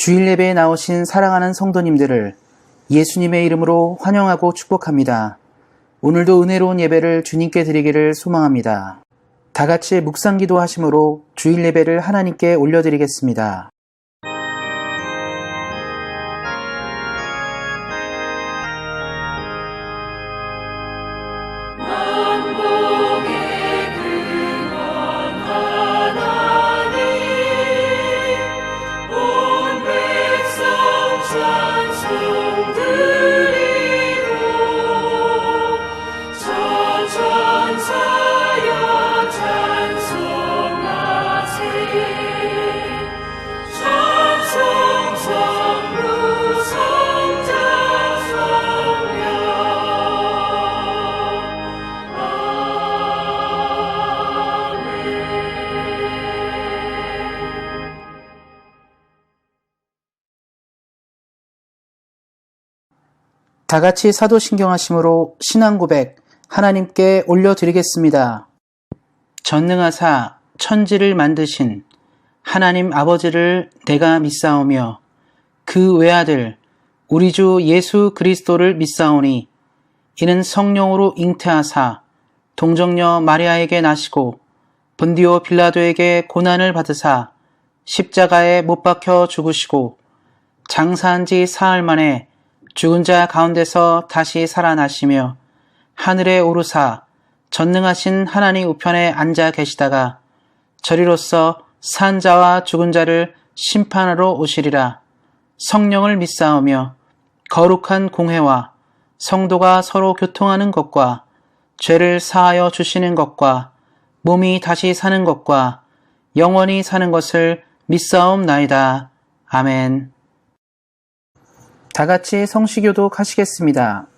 주일 예배에 나오신 사랑하는 성도님들을 예수님의 이름으로 환영하고 축복합니다. 오늘도 은혜로운 예배를 주님께 드리기를 소망합니다. 다 같이 묵상기도 하심으로 주일 예배를 하나님께 올려드리겠습니다. 다 같이 사도신경 하심으로 신앙 고백 하나님께 올려드리겠습니다. 전능하사 천지를 만드신 하나님 아버지를 내가 믿사오며 그 외아들 우리 주 예수 그리스도를 믿사오니 이는 성령으로 잉태하사 동정녀 마리아에게 나시고 본디오 빌라도에게 고난을 받으사 십자가에 못 박혀 죽으시고 장사한 지 사흘 만에 죽은 자 가운데서 다시 살아나시며 하늘에 오르사 전능하신 하나님 우편에 앉아 계시다가 저리로서 산 자와 죽은 자를 심판하러 오시리라. 성령을 믿사오며 거룩한 공회와 성도가 서로 교통하는 것과 죄를 사하여 주시는 것과 몸이 다시 사는 것과 영원히 사는 것을 믿사옵나이다. 아멘. 다 같이 성시교독 하시겠습니다.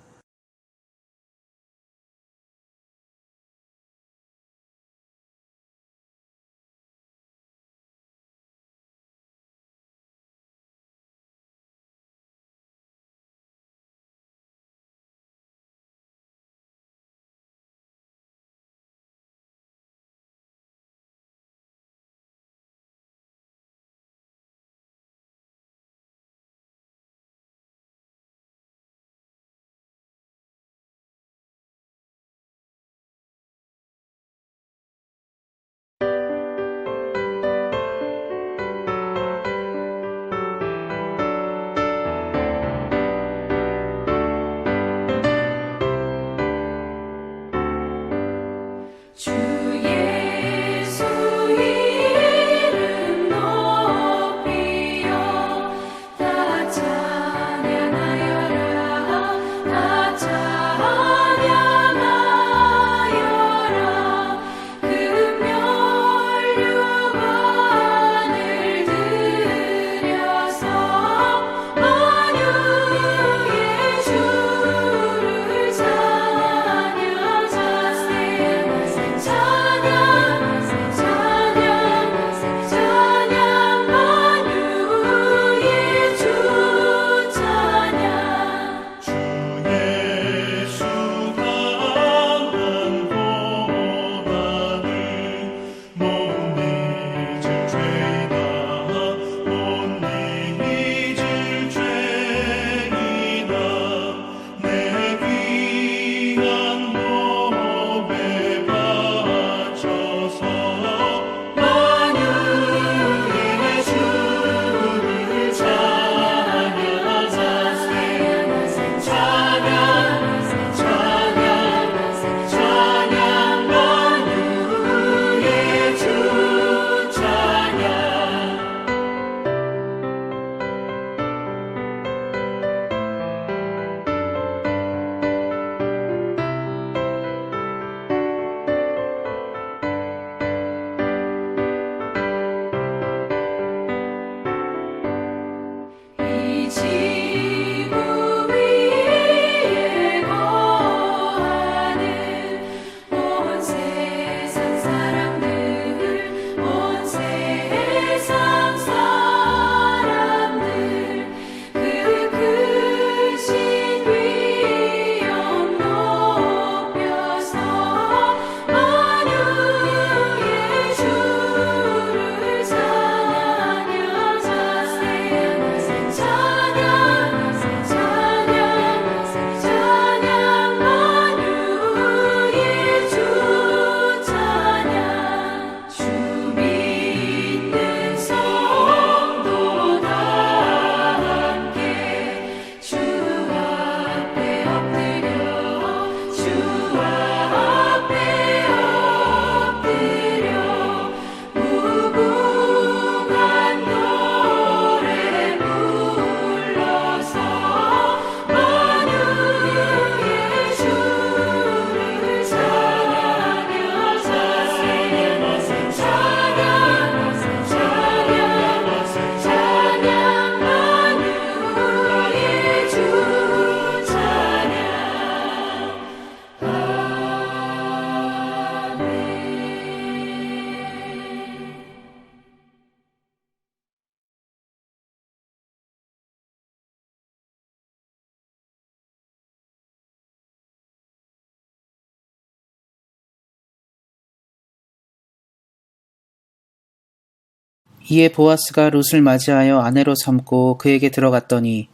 이에 보아스가 룻을 맞이하여 아내로 삼고 그에게 들어갔더니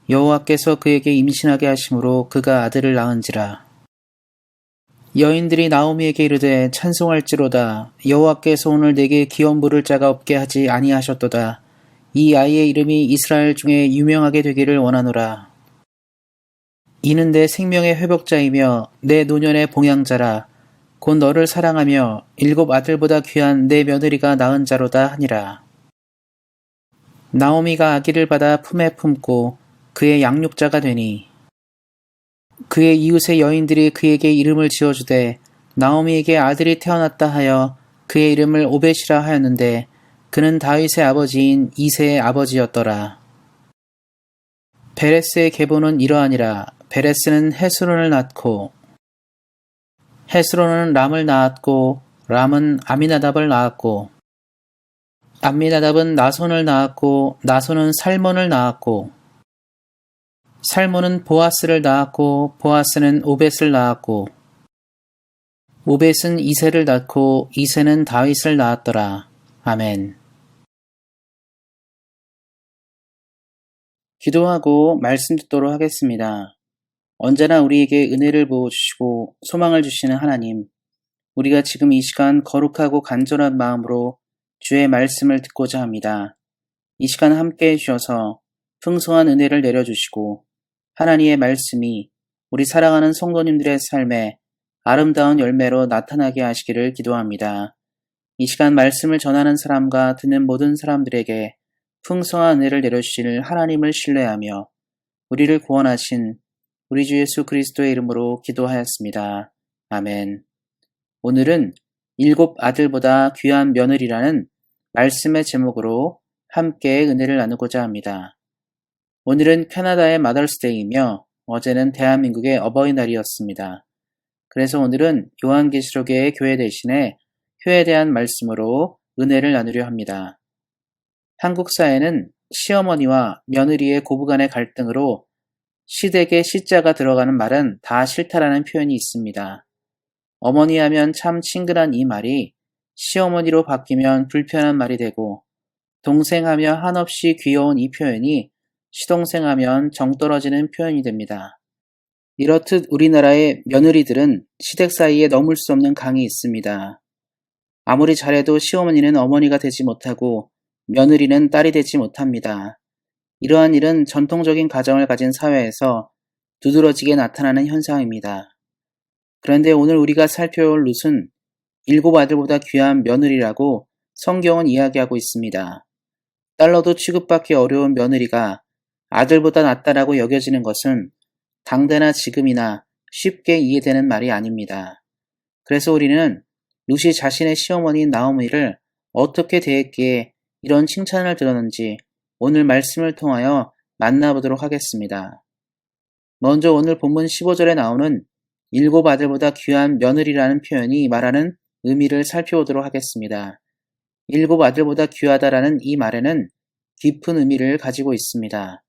여호와께서 그에게 임신하게 하심으로 그가 아들을 낳은지라. 여인들이 나오미에게 이르되 찬송할지로다. 여호와께서 오늘 내게 기업 물을 자가 없게 하지 아니하셨도다. 이 아이의 이름이 이스라엘 중에 유명하게 되기를 원하노라. 이는 내 생명의 회복자이며 내 노년의 봉양자라. 곧 너를 사랑하며 7 아들보다 귀한 내 며느리가 낳은 자로다 하니라. 나오미가 아기를 받아 품에 품고 그의 양육자가 되니 그의 이웃의 여인들이 그에게 이름을 지어주되 나오미에게 아들이 태어났다 하여 그의 이름을 오벳이라 하였는데 그는 다윗의 아버지인 이새의 아버지였더라. 베레스의 계보는 이러하니라. 베레스는 헤스론을 낳고 헤스론은 람을 낳았고 람은 아미나답을 낳았고 암미나답은 나손을 낳았고 나손은 살몬을 낳았고 살몬은 보아스를 낳았고 보아스는 오벳을 낳았고 오벳은 이새를 낳고 이새는 다윗을 낳았더라. 아멘. 기도하고 말씀 듣도록 하겠습니다. 언제나 우리에게 은혜를 부어주시고 소망을 주시는 하나님, 우리가 지금 이 시간 거룩하고 간절한 마음으로 주의 말씀을 듣고자 합니다. 이 시간 함께 해주셔서 풍성한 은혜를 내려주시고 하나님의 말씀이 우리 사랑하는 성도님들의 삶에 아름다운 열매로 나타나게 하시기를 기도합니다. 이 시간 말씀을 전하는 사람과 듣는 모든 사람들에게 풍성한 은혜를 내려주실 하나님을 신뢰하며 우리를 구원하신 우리 주 예수 그리스도의 이름으로 기도하였습니다. 아멘. 오늘은 7 아들보다 귀한 며느리라는 말씀의 제목으로 함께 은혜를 나누고자 합니다. 오늘은 캐나다의 마더스데이이며 어제는 대한민국의 어버이날이었습니다. 그래서 오늘은 요한계시록의 교회 대신에 효에 대한 말씀으로 은혜를 나누려 합니다. 한국 사회는 시어머니와 며느리의 고부간의 갈등으로 시댁에 시자가 들어가는 말은 다 싫다라는 표현이 있습니다. 어머니 하면 참 친근한 이 말이 시어머니로 바뀌면 불편한 말이 되고 동생 하며 한없이 귀여운 이 표현이 시동생 하면 정 떨어지는 표현이 됩니다. 이렇듯 우리나라의 며느리들은 시댁 사이에 넘을 수 없는 강이 있습니다. 아무리 잘해도 시어머니는 어머니가 되지 못하고 며느리는 딸이 되지 못합니다. 이러한 일은 전통적인 가정을 가진 사회에서 두드러지게 나타나는 현상입니다. 그런데 오늘 우리가 살펴볼 룻은 7 아들보다 귀한 며느리라고 성경은 이야기하고 있습니다. 딸로도 취급받기 어려운 며느리가 아들보다 낫다라고 여겨지는 것은 당대나 지금이나 쉽게 이해되는 말이 아닙니다. 그래서 우리는 룻이 자신의 시어머니인 나오미를 어떻게 대했기에 이런 칭찬을 들었는지 오늘 말씀을 통하여 만나보도록 하겠습니다. 먼저 오늘 본문 15절에 나오는 7 아들보다 귀한 며느리라는 표현이 말하는 의미를 살펴보도록 하겠습니다. 7 아들보다 귀하다라는 이 말에는 깊은 의미를 가지고 있습니다.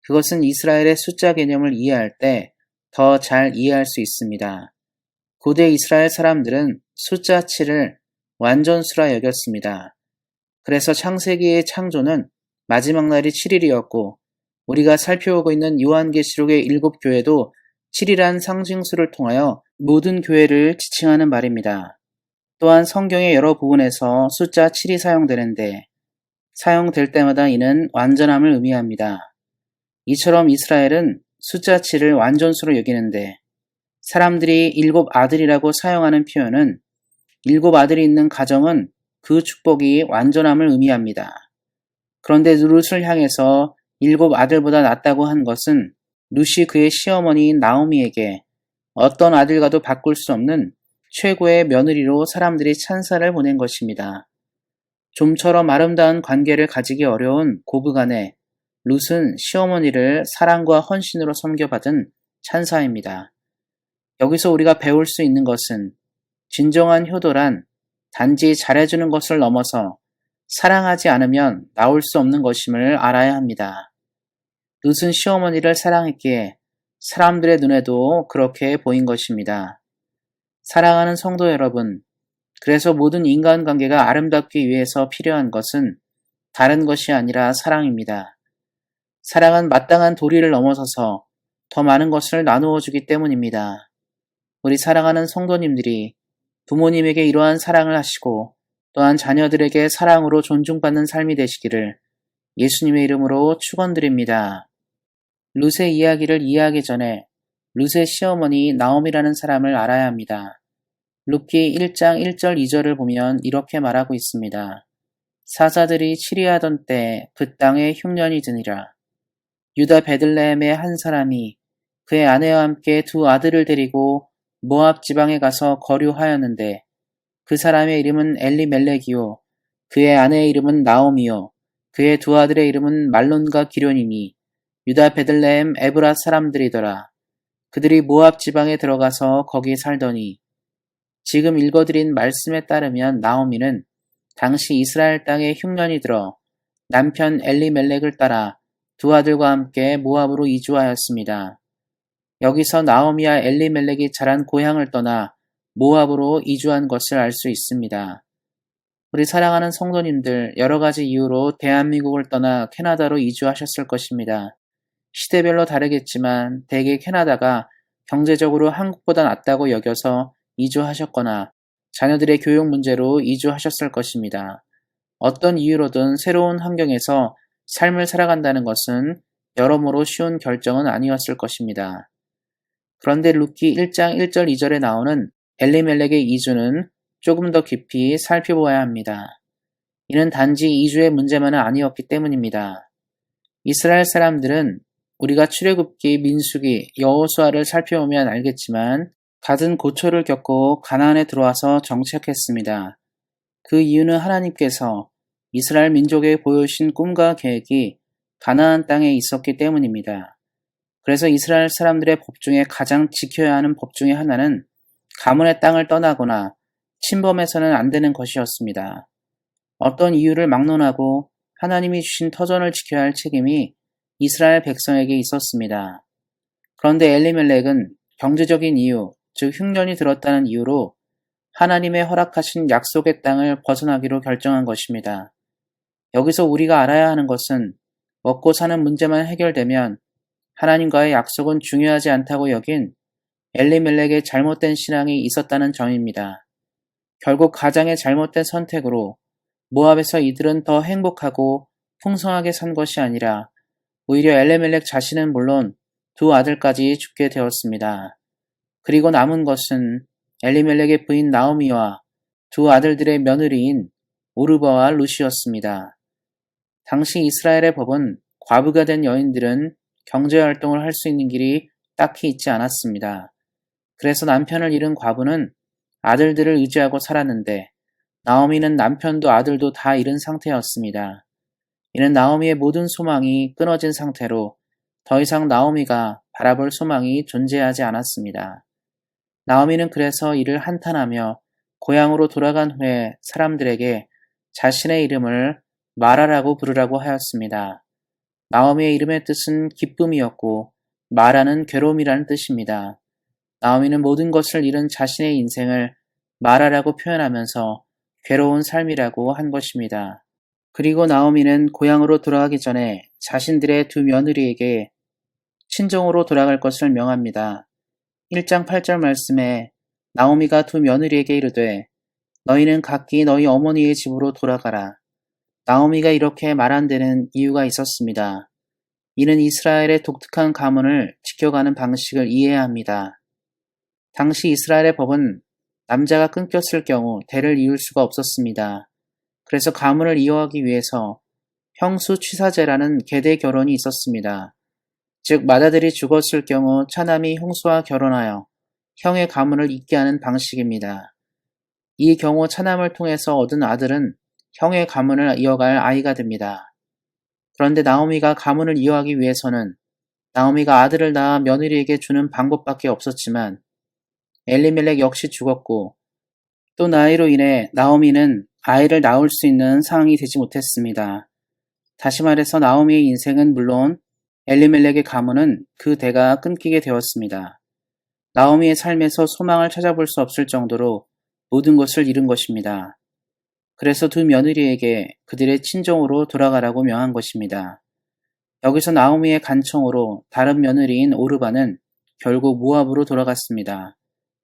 그것은 이스라엘의 숫자 개념을 이해할 때 더 잘 이해할 수 있습니다. 고대 이스라엘 사람들은 숫자 7을 완전수라 여겼습니다. 그래서 창세기의 창조는 마지막 날이 7일이었고 우리가 살펴보고 있는 요한계시록의 7 교회도 7이란 상징수를 통하여 모든 교회를 지칭하는 말입니다. 또한 성경의 여러 부분에서 숫자 7이 사용되는데 사용될 때마다 이는 완전함을 의미합니다. 이처럼 이스라엘은 숫자 7을 완전수로 여기는데 사람들이 7 아들이라고 사용하는 표현은 7 아들이 있는 가정은 그 축복이 완전함을 의미합니다. 그런데 룻을 향해서 7 아들보다 낫다고 한 것은 룻이 그의 시어머니인 나오미에게 어떤 아들과도 바꿀 수 없는 최고의 며느리로 사람들이 찬사를 보낸 것입니다. 좀처럼 아름다운 관계를 가지기 어려운 고부간에 룻은 시어머니를 사랑과 헌신으로 섬겨받은 찬사입니다. 여기서 우리가 배울 수 있는 것은 진정한 효도란 단지 잘해주는 것을 넘어서 사랑하지 않으면 나올 수 없는 것임을 알아야 합니다. 룻은 시어머니를 사랑했기에 사람들의 눈에도 그렇게 보인 것입니다. 사랑하는 성도 여러분, 그래서 모든 인간관계가 아름답기 위해서 필요한 것은 다른 것이 아니라 사랑입니다. 사랑은 마땅한 도리를 넘어서서 더 많은 것을 나누어 주기 때문입니다. 우리 사랑하는 성도님들이 부모님에게 이러한 사랑을 하시고 또한 자녀들에게 사랑으로 존중받는 삶이 되시기를 예수님의 이름으로 축원드립니다. 룻의 이야기를 이해하기 전에 룻의 시어머니 나옴이라는 사람을 알아야 합니다. 룻기 1장 1절 2절을 보면 이렇게 말하고 있습니다. 사자들이 치리하던 때 그 땅에 흉년이 드니라. 유다 베들레헴의 한 사람이 그의 아내와 함께 두 아들을 데리고 모압 지방에 가서 거류하였는데 그 사람의 이름은 엘리멜렉이요 그의 아내의 이름은 나옴이요 그의 두 아들의 이름은 말론과 기련이니 유다 베들레헴 에브라 사람들이더라. 그들이 모압 지방에 들어가서 거기 살더니 지금 읽어드린 말씀에 따르면 나오미는 당시 이스라엘 땅에 흉년이 들어 남편 엘리멜렉을 따라 두 아들과 함께 모압으로 이주하였습니다. 여기서 나오미와 엘리멜렉이 자란 고향을 떠나 모압으로 이주한 것을 알 수 있습니다. 우리 사랑하는 성도님들 여러 가지 이유로 대한민국을 떠나 캐나다로 이주하셨을 것입니다. 시대별로 다르겠지만 대개 캐나다가 경제적으로 한국보다 낫다고 여겨서 이주하셨거나 자녀들의 교육 문제로 이주하셨을 것입니다. 어떤 이유로든 새로운 환경에서 삶을 살아간다는 것은 여러모로 쉬운 결정은 아니었을 것입니다. 그런데 룻기 1장 1절 2절에 나오는 엘리멜렉의 이주는 조금 더 깊이 살펴보아야 합니다. 이는 단지 이주의 문제만은 아니었기 때문입니다. 이스라엘 사람들은 우리가 출애굽기, 민수기, 여호수아를 살펴보면 알겠지만 갖은 고초를 겪고 가나안에 들어와서 정착했습니다. 그 이유는 하나님께서 이스라엘 민족에 보여주신 꿈과 계획이 가나안 땅에 있었기 때문입니다. 그래서 이스라엘 사람들의 법 중에 가장 지켜야 하는 법 중에 하나는 가문의 땅을 떠나거나 침범해서는 안 되는 것이었습니다. 어떤 이유를 막론하고 하나님이 주신 터전을 지켜야 할 책임이 이스라엘 백성에게 있었습니다. 그런데 엘리멜렉은 경제적인 이유, 즉 흉년이 들었다는 이유로 하나님의 허락하신 약속의 땅을 벗어나기로 결정한 것입니다. 여기서 우리가 알아야 하는 것은 먹고 사는 문제만 해결되면 하나님과의 약속은 중요하지 않다고 여긴 엘리멜렉의 잘못된 신앙이 있었다는 점입니다. 결국 가장의 잘못된 선택으로 모압에서 이들은 더 행복하고 풍성하게 산 것이 아니라 오히려 엘리멜렉 자신은 물론 두 아들까지 죽게 되었습니다. 그리고 남은 것은 엘리멜렉의 부인 나오미와 두 아들들의 며느리인 오르바와 룻이었습니다. 당시 이스라엘의 법은 과부가 된 여인들은 경제활동을 할 수 있는 길이 딱히 있지 않았습니다. 그래서 남편을 잃은 과부는 아들들을 의지하고 살았는데 나오미는 남편도 아들도 다 잃은 상태였습니다. 이는 나오미의 모든 소망이 끊어진 상태로 더 이상 나오미가 바라볼 소망이 존재하지 않았습니다. 나오미는 그래서 이를 한탄하며 고향으로 돌아간 후에 사람들에게 자신의 이름을 마라라고 부르라고 하였습니다. 나오미의 이름의 뜻은 기쁨이었고 마라는 괴로움이라는 뜻입니다. 나오미는 모든 것을 잃은 자신의 인생을 마라라고 표현하면서 괴로운 삶이라고 한 것입니다. 그리고 나오미는 고향으로 돌아가기 전에 자신들의 두 며느리에게 친정으로 돌아갈 것을 명합니다. 1장 8절 말씀에 나오미가 두 며느리에게 이르되 너희는 각기 너희 어머니의 집으로 돌아가라. 나오미가 이렇게 말한 데는 이유가 있었습니다. 이는 이스라엘의 독특한 가문을 지켜가는 방식을 이해해야 합니다. 당시 이스라엘의 법은 남자가 끊겼을 경우 대를 이을 수가 없었습니다. 그래서 가문을 이어가기 위해서 형수취사제라는 계대 결혼이 있었습니다. 즉 맏아들이 죽었을 경우 차남이 형수와 결혼하여 형의 가문을 잇게 하는 방식입니다. 이 경우 차남을 통해서 얻은 아들은 형의 가문을 이어갈 아이가 됩니다. 그런데 나오미가 가문을 이어가기 위해서는 나오미가 아들을 낳아 며느리에게 주는 방법밖에 없었지만 엘리멜렉 역시 죽었고 또 나이로 인해 나오미는 아이를 낳을 수 있는 상황이 되지 못했습니다. 다시 말해서 나오미의 인생은 물론 엘리멜렉의 가문은 그 대가 끊기게 되었습니다. 나오미의 삶에서 소망을 찾아볼 수 없을 정도로 모든 것을 잃은 것입니다. 그래서 두 며느리에게 그들의 친정으로 돌아가라고 명한 것입니다. 여기서 나오미의 간청으로 다른 며느리인 오르바는 결국 모압으로 돌아갔습니다.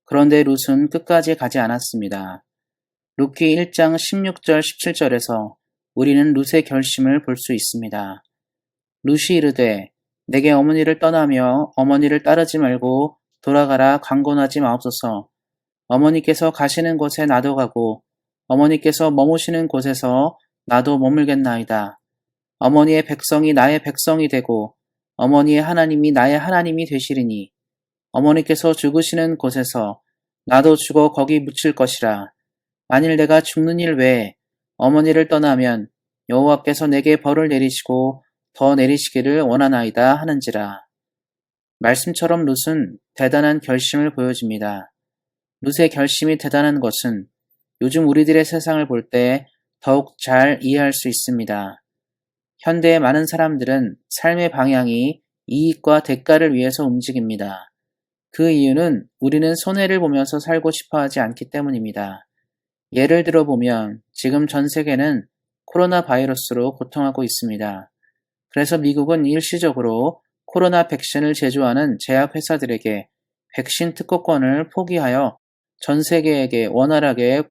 그런데 룻은 끝까지 가지 않았습니다. 룻기 1장 16절 17절에서 우리는 룻의 결심을 볼 수 있습니다. 룻이 이르되 내게 어머니를 떠나며 어머니를 따르지 말고 돌아가라 강권하지 마옵소서. 어머니께서 가시는 곳에 나도 가고 어머니께서 머무시는 곳에서 나도 머물겠나이다. 어머니의 백성이 나의 백성이 되고 어머니의 하나님이 나의 하나님이 되시리니 어머니께서 죽으시는 곳에서 나도 죽어 거기 묻힐 것이라. 만일 내가 죽는 일 외에 어머니를 떠나면 여호와께서 내게 벌을 내리시고 더 내리시기를 원하나이다 하는지라. 말씀처럼 룻은 대단한 결심을 보여줍니다. 룻의 결심이 대단한 것은 요즘 우리들의 세상을 볼 때 더욱 잘 이해할 수 있습니다. 현대의 많은 사람들은 삶의 방향이 이익과 대가를 위해서 움직입니다. 그 이유는 우리는 손해를 보면서 살고 싶어 하지 않기 때문입니다. 예를 들어 보면 지금 전 세계는 코로나 바이러스로 고통하고 있습니다. 그래서 미국은 일시적으로 코로나 백신을 제조하는 제약회사들에게 백신 특허권을 포기하여 전 세계에게 원활하게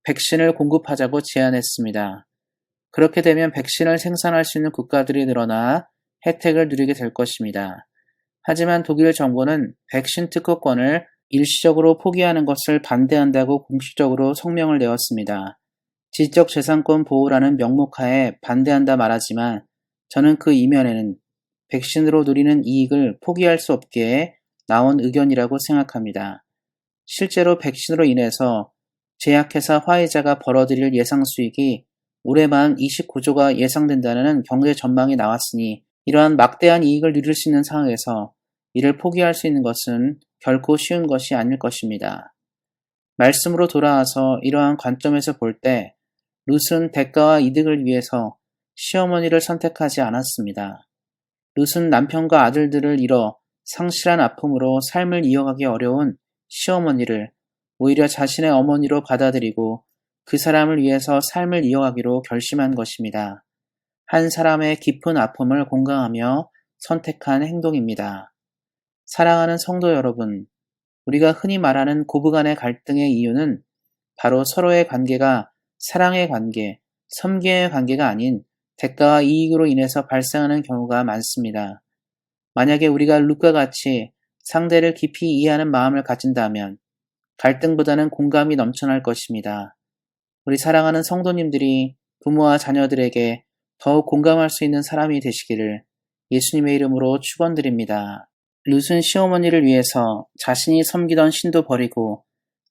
백신을 공급하자고 제안했습니다. 그렇게 되면 백신을 생산할 수 있는 국가들이 늘어나 혜택을 누리게 될 것입니다. 하지만 독일 정부는 백신 특허권을 일시적으로 포기하는 것을 반대한다고 공식적으로 성명을 내었습니다. 지적재산권 보호라는 명목하에 반대한다 말하지만 저는 그 이면에는 백신으로 누리는 이익을 포기할 수 없기에 나온 의견이라고 생각합니다. 실제로 백신으로 인해서 제약회사 화이자가 벌어들일 예상 수익이 올해만 29조가 예상된다는 경제 전망이 나왔으니 이러한 막대한 이익을 누릴 수 있는 상황에서 이를 포기할 수 있는 것은 결코 쉬운 것이 아닐 것입니다. 말씀으로 돌아와서 이러한 관점에서 볼 때 룻은 대가와 이득을 위해서 시어머니를 선택하지 않았습니다. 룻은 남편과 아들들을 잃어 상실한 아픔으로 삶을 이어가기 어려운 시어머니를 오히려 자신의 어머니로 받아들이고 그 사람을 위해서 삶을 이어가기로 결심한 것입니다. 한 사람의 깊은 아픔을 공감하며 선택한 행동입니다. 사랑하는 성도 여러분, 우리가 흔히 말하는 고부간의 갈등의 이유는 바로 서로의 관계가 사랑의 관계, 섬김의 관계가 아닌 대가와 이익으로 인해서 발생하는 경우가 많습니다. 만약에 우리가 룻과 같이 상대를 깊이 이해하는 마음을 가진다면 갈등보다는 공감이 넘쳐날 것입니다. 우리 사랑하는 성도님들이 부모와 자녀들에게 더욱 공감할 수 있는 사람이 되시기를 예수님의 이름으로 축원드립니다. 룻은 시어머니를 위해서 자신이 섬기던 신도 버리고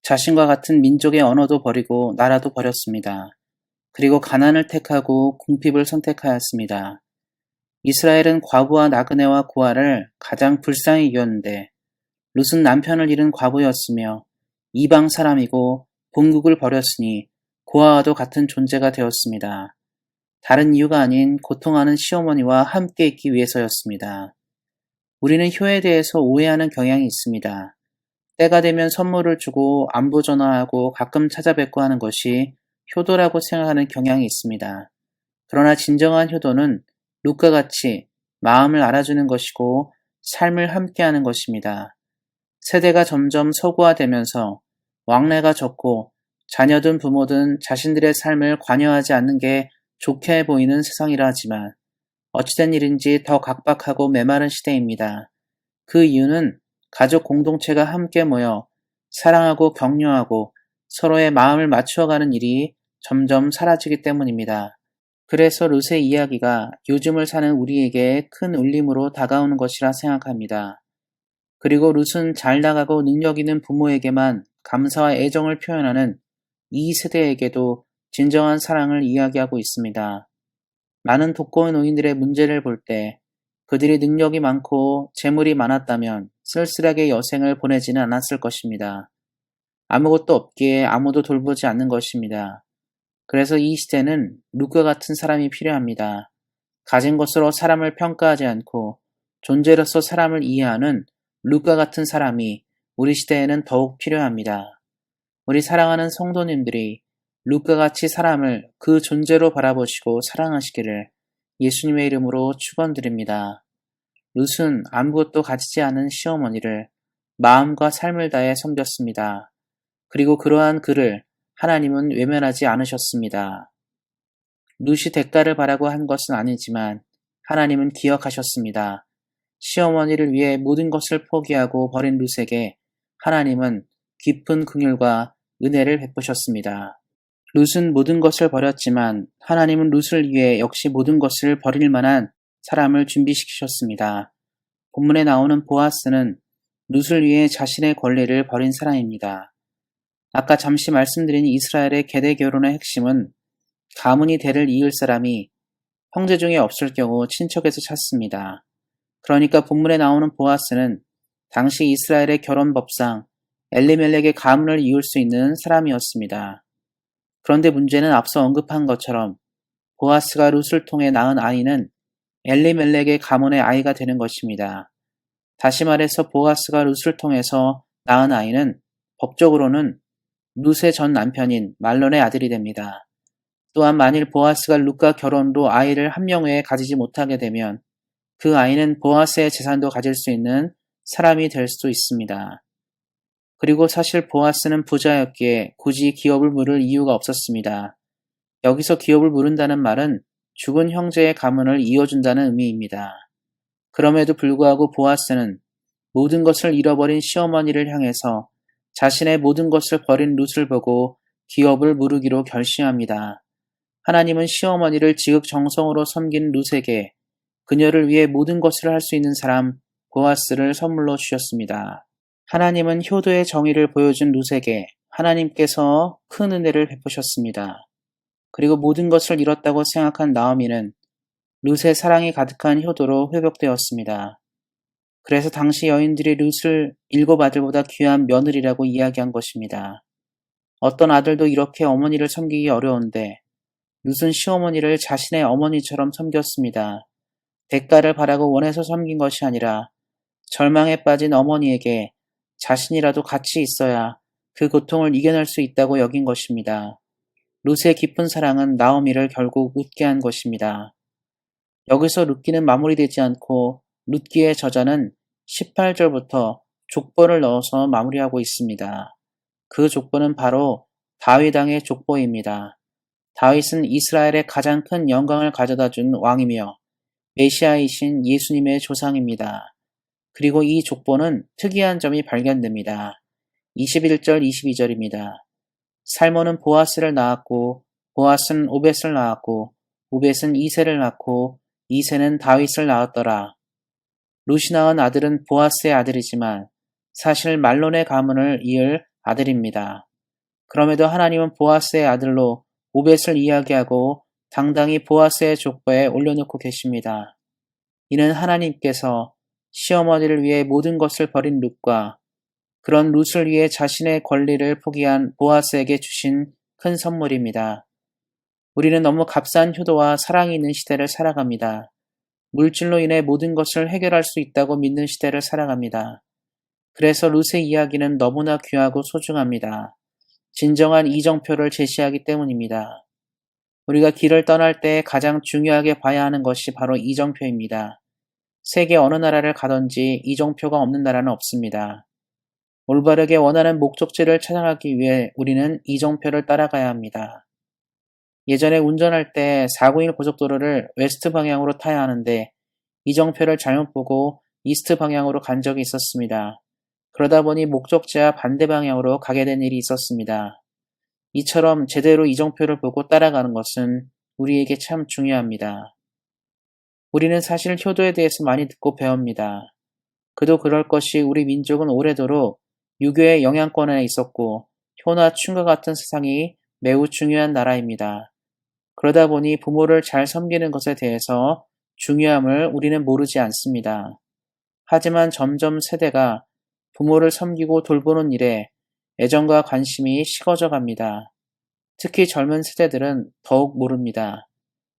자신과 같은 민족의 언어도 버리고 나라도 버렸습니다. 그리고 가난을 택하고 궁핍을 선택하였습니다. 이스라엘은 과부와 나그네와 고아를 가장 불쌍히 여겼는데 룻은 남편을 잃은 과부였으며 이방 사람이고 본국을 버렸으니 고아와도 같은 존재가 되었습니다. 다른 이유가 아닌 고통하는 시어머니와 함께 있기 위해서였습니다. 우리는 효에 대해서 오해하는 경향이 있습니다. 때가 되면 선물을 주고 안부 전화하고 가끔 찾아뵙고 하는 것이 효도라고 생각하는 경향이 있습니다. 그러나 진정한 효도는 룻과 같이 마음을 알아주는 것이고 삶을 함께하는 것입니다. 세대가 점점 서구화되면서 왕래가 적고 자녀든 부모든 자신들의 삶을 관여하지 않는 게 좋게 보이는 세상이라 하지만 어찌된 일인지 더 각박하고 메마른 시대입니다. 그 이유는 가족 공동체가 함께 모여 사랑하고 격려하고 서로의 마음을 맞추어가는 일이 점점 사라지기 때문입니다. 그래서 룻의 이야기가 요즘을 사는 우리에게 큰 울림으로 다가오는 것이라 생각합니다. 그리고 룻은 잘 나가고 능력 있는 부모에게만 감사와 애정을 표현하는 이 세대에게도 진정한 사랑을 이야기하고 있습니다. 많은 독거노인들의 문제를 볼 때 그들이 능력이 많고 재물이 많았다면 쓸쓸하게 여생을 보내지는 않았을 것입니다. 아무것도 없기에 아무도 돌보지 않는 것입니다. 그래서 이 시대는 룻과 같은 사람이 필요합니다. 가진 것으로 사람을 평가하지 않고 존재로서 사람을 이해하는 룻과 같은 사람이 우리 시대에는 더욱 필요합니다. 우리 사랑하는 성도님들이 룻과 같이 사람을 그 존재로 바라보시고 사랑하시기를 예수님의 이름으로 축원드립니다. 룻은 아무것도 가지지 않은 시어머니를 마음과 삶을 다해 섬겼습니다. 그리고 그러한 그를 하나님은 외면하지 않으셨습니다. 룻이 대가를 바라고 한 것은 아니지만 하나님은 기억하셨습니다. 시어머니를 위해 모든 것을 포기하고 버린 룻에게 하나님은 깊은 긍휼과 은혜를 베푸셨습니다. 룻은 모든 것을 버렸지만 하나님은 룻을 위해 역시 모든 것을 버릴 만한 사람을 준비시키셨습니다. 본문에 나오는 보아스는 룻을 위해 자신의 권리를 버린 사람입니다. 아까 잠시 말씀드린 이스라엘의 계대 결혼의 핵심은 가문이 대를 이을 사람이 형제 중에 없을 경우 친척에서 찾습니다. 그러니까 본문에 나오는 보아스는 당시 이스라엘의 결혼법상 엘리멜렉의 가문을 이을 수 있는 사람이었습니다. 그런데 문제는 앞서 언급한 것처럼 보아스가 룻을 통해 낳은 아이는 엘리멜렉의 가문의 아이가 되는 것입니다. 다시 말해서 보아스가 룻을 통해서 낳은 아이는 법적으로는 룻의 전 남편인 말론의 아들이 됩니다. 또한 만일 보아스가 룻과 결혼으로 아이를 한 명 외에 가지지 못하게 되면 그 아이는 보아스의 재산도 가질 수 있는 사람이 될 수도 있습니다. 그리고 사실 보아스는 부자였기에 굳이 기업을 물을 이유가 없었습니다. 여기서 기업을 물은다는 말은 죽은 형제의 가문을 이어준다는 의미입니다. 그럼에도 불구하고 보아스는 모든 것을 잃어버린 시어머니를 향해서 자신의 모든 것을 버린 룻을 보고 기업을 물으기로 결심합니다. 하나님은 시어머니를 지극정성으로 섬긴 룻에게 그녀를 위해 모든 것을 할 수 있는 사람 보아스를 선물로 주셨습니다. 하나님은 효도의 정의를 보여준 룻에게 하나님께서 큰 은혜를 베푸셨습니다. 그리고 모든 것을 잃었다고 생각한 나오미는 룻의 사랑이 가득한 효도로 회복되었습니다. 그래서 당시 여인들이 룻을 7아들보다 귀한 며느리라고 이야기한 것입니다. 어떤 아들도 이렇게 어머니를 섬기기 어려운데 룻은 시어머니를 자신의 어머니처럼 섬겼습니다. 대가를 바라고 원해서 섬긴 것이 아니라 절망에 빠진 어머니에게 자신이라도 같이 있어야 그 고통을 이겨낼 수 있다고 여긴 것입니다. 룻의 깊은 사랑은 나오미를 결국 웃게 한 것입니다. 여기서 룻기는 마무리되지 않고 룻기의 저자는 18절부터 족보를 넣어서 마무리하고 있습니다. 그 족보는 바로 다윗 왕의 족보입니다. 다윗은 이스라엘의 가장 큰 영광을 가져다 준 왕이며 메시아이신 예수님의 조상입니다. 그리고 이 족보는 특이한 점이 발견됩니다. 21절, 22절입니다. 살몬은 보아스를 낳았고 보아스는 오벳을 낳았고 오벳은 이새를 낳고 이새는 다윗을 낳았더라. 룻이 낳은 아들은 보아스의 아들이지만 사실 말론의 가문을 이을 아들입니다. 그럼에도 하나님은 보아스의 아들로 오벳을 이야기하고 당당히 보아스의 족보에 올려놓고 계십니다. 이는 하나님께서 시어머니를 위해 모든 것을 버린 룻과 그런 룻을 위해 자신의 권리를 포기한 보아스에게 주신 큰 선물입니다. 우리는 너무 값싼 효도와 사랑이 있는 시대를 살아갑니다. 물질로 인해 모든 것을 해결할 수 있다고 믿는 시대를 살아갑니다. 그래서 룻의 이야기는 너무나 귀하고 소중합니다. 진정한 이정표를 제시하기 때문입니다. 우리가 길을 떠날 때 가장 중요하게 봐야 하는 것이 바로 이정표입니다. 세계 어느 나라를 가든지 이정표가 없는 나라는 없습니다. 올바르게 원하는 목적지를 찾아가기 위해 우리는 이정표를 따라가야 합니다. 예전에 운전할 때 491 고속도로를 웨스트 방향으로 타야 하는데 이정표를 잘못 보고 이스트 방향으로 간 적이 있었습니다. 그러다 보니 목적지와 반대 방향으로 가게 된 일이 있었습니다. 이처럼 제대로 이정표를 보고 따라가는 것은 우리에게 참 중요합니다. 우리는 사실 효도에 대해서 많이 듣고 배웁니다. 그도 그럴 것이 우리 민족은 오래도록 유교의 영향권에 있었고 효나 춤과 같은 사상이 매우 중요한 나라입니다. 그러다 보니 부모를 잘 섬기는 것에 대해서 중요함을 우리는 모르지 않습니다. 하지만 점점 세대가 부모를 섬기고 돌보는 일에 애정과 관심이 식어져 갑니다. 특히 젊은 세대들은 더욱 모릅니다.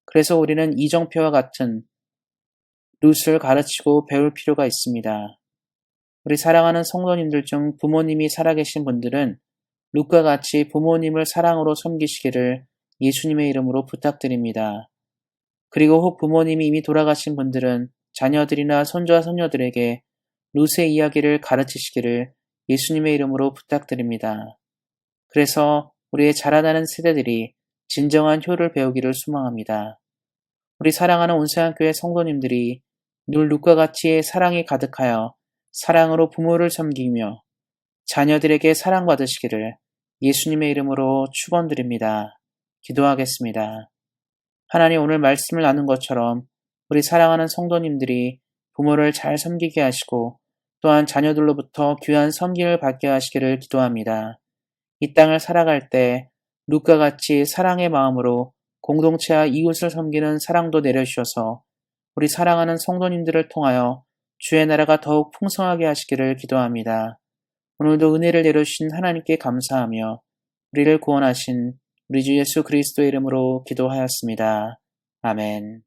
그래서 우리는 이정표와 같은 룻을 가르치고 배울 필요가 있습니다. 우리 사랑하는 성도님들 중 부모님이 살아계신 분들은 룻과 같이 부모님을 사랑으로 섬기시기를 예수님의 이름으로 부탁드립니다. 그리고 혹 부모님이 이미 돌아가신 분들은 자녀들이나 손주와 손녀들에게 룻의 이야기를 가르치시기를 예수님의 이름으로 부탁드립니다. 그래서 우리의 자라나는 세대들이 진정한 효를 배우기를 소망합니다. 우리 사랑하는 온세안교회 성도님들이 늘 룻과 같이 사랑이 가득하여 사랑으로 부모를 섬기며 자녀들에게 사랑받으시기를 예수님의 이름으로 축원드립니다. 기도하겠습니다. 하나님, 오늘 말씀을 나눈 것처럼 우리 사랑하는 성도님들이 부모를 잘 섬기게 하시고 또한 자녀들로부터 귀한 섬김을 받게 하시기를 기도합니다. 이 땅을 살아갈 때 룻과 같이 사랑의 마음으로 공동체와 이웃을 섬기는 사랑도 내려주셔서 우리 사랑하는 성도님들을 통하여 주의 나라가 더욱 풍성하게 하시기를 기도합니다. 오늘도 은혜를 내려주신 하나님께 감사하며 우리를 구원하신 우리 주 예수 그리스도의 이름으로 기도하였습니다. 아멘.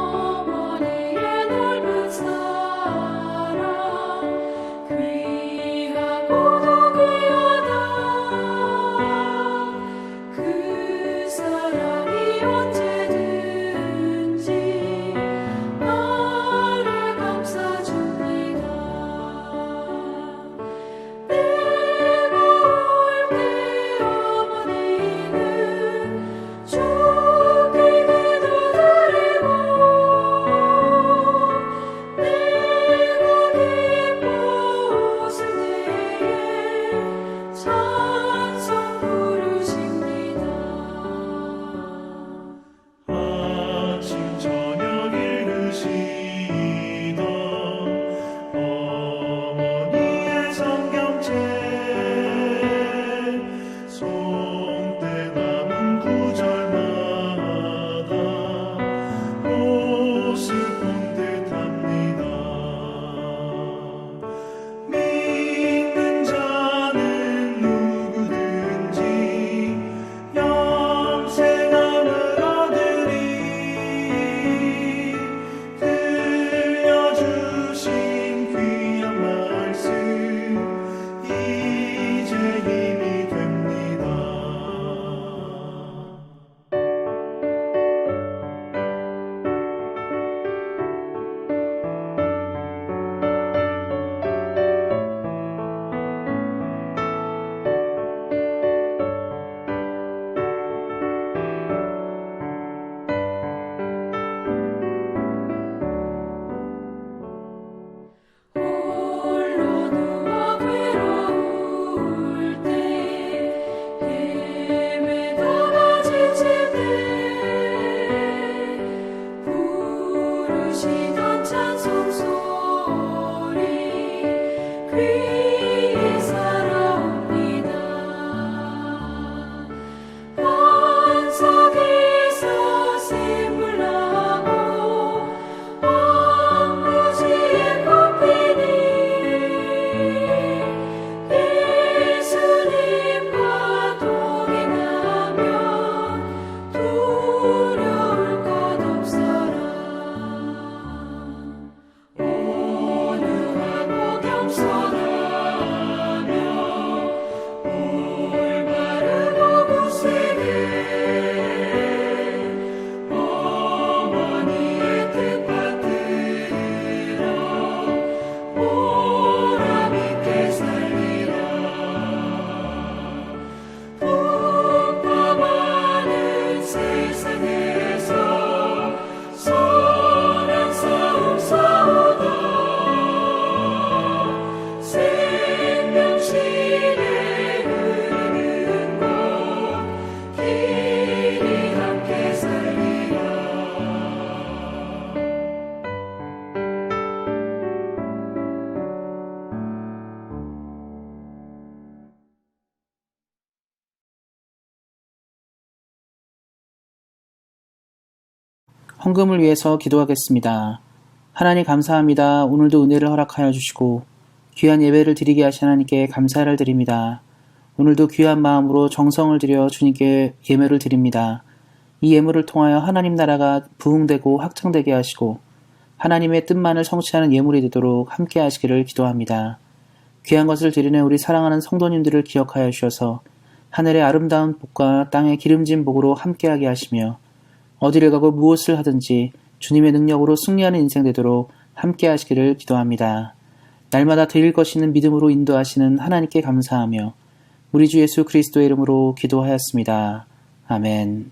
어머니의 넓은 사랑 귀하고도 귀하다. 그 사랑이 언제든지 나를 감싸줍니다. 내가 올 때 어머니는 좋게 기도드리고 내가 기뻐 웃을 때에 찬송 부르십니다. 아침 저녁 읽으시던 어머니의 성경책 손때 남은 구절마다 모습 본 듯합니다. 믿는 자는 누구든지 영생함을 얻으리. 들려주신 귀한 말씀 이제 힘이 됩니다. 홀로 누워 괴로울 때 헤매다가 지칠 때 부르시던 찬송 소리 귀에 살아옵니다. 반석에서 샘물 나고 왕무지에 꽃피니 예수님과 동행하면 두려울 것 없어라. 온유하고 겸손한 헌금을 위해서 기도하겠습니다. 하나님 감사합니다. 오늘도 은혜를 허락하여 주시고 귀한 예배를 드리게 하신 하나님께 감사를 드립니다. 오늘도 귀한 마음으로 정성을 들여 주님께 예물을 드립니다. 이 예물을 통하여 하나님 나라가 부흥되고 확장되게 하시고 하나님의 뜻만을 성취하는 예물이 되도록 함께 하시기를 기도합니다. 귀한 것을 드리는 우리 사랑하는 성도님들을 기억하여 주셔서 하늘의 아름다운 복과 땅의 기름진 복으로 함께하게 하시며 어디를 가고 무엇을 하든지 주님의 능력으로 승리하는 인생 되도록 함께 하시기를 기도합니다. 날마다 드릴 것이 있는 믿음으로 인도하시는 하나님께 감사하며 우리 주 예수 그리스도의 이름으로 기도하였습니다. 아멘.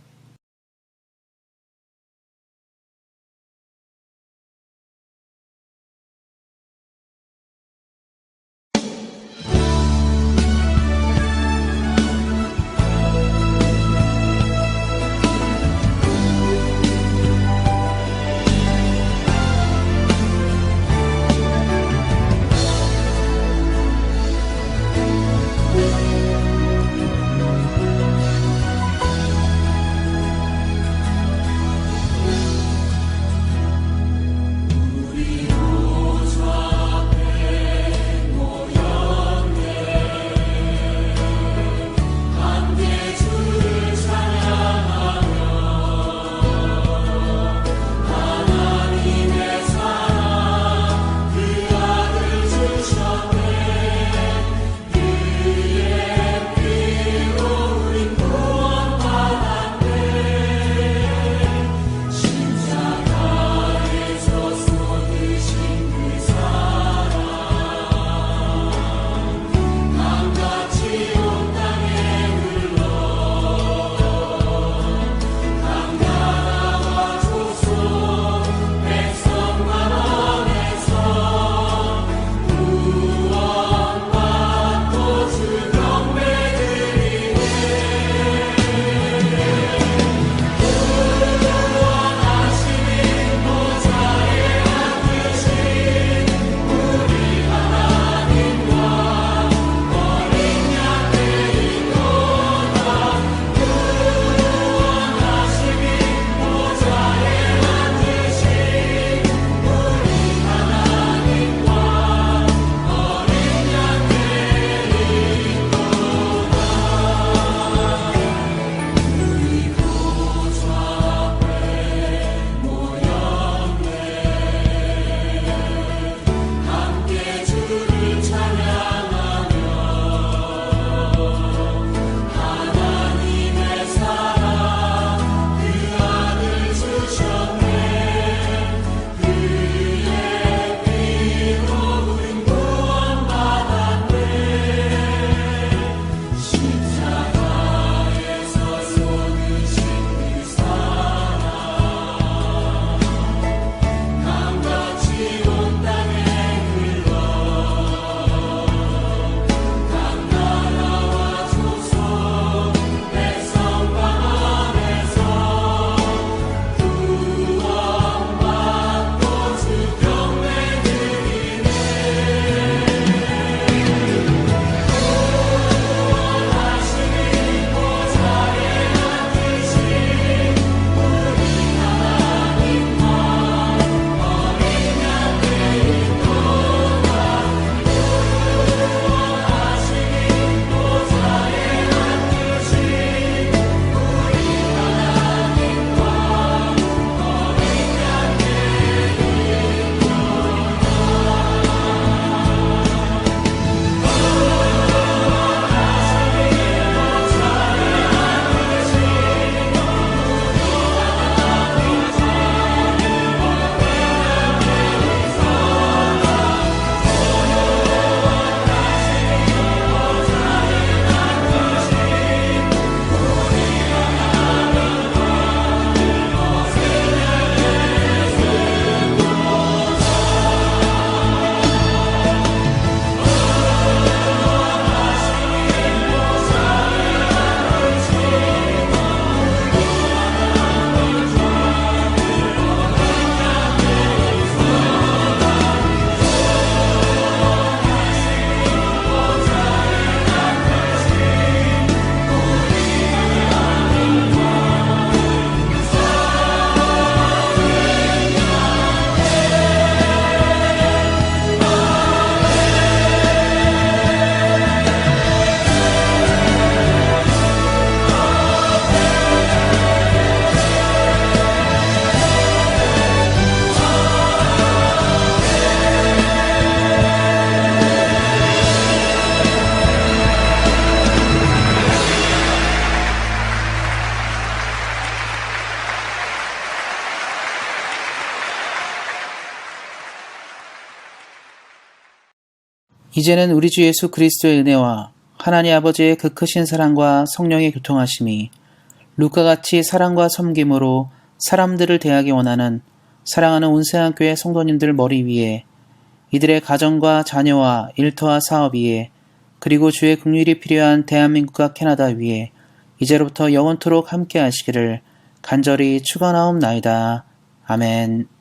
이제는 우리 주 예수 그리스도의 은혜와 하나님 아버지의 그 크신 사랑과 성령의 교통하심이 루카같이 사랑과 섬김으로 사람들을 대하기 원하는 사랑하는 온세한교회 성도님들 머리 위에, 이들의 가정과 자녀와 일터와 사업 위에, 그리고 주의 긍휼이 필요한 대한민국과 캐나다 위에 이제로부터 영원토록 함께 하시기를 간절히 축원하옵나이다. 아멘.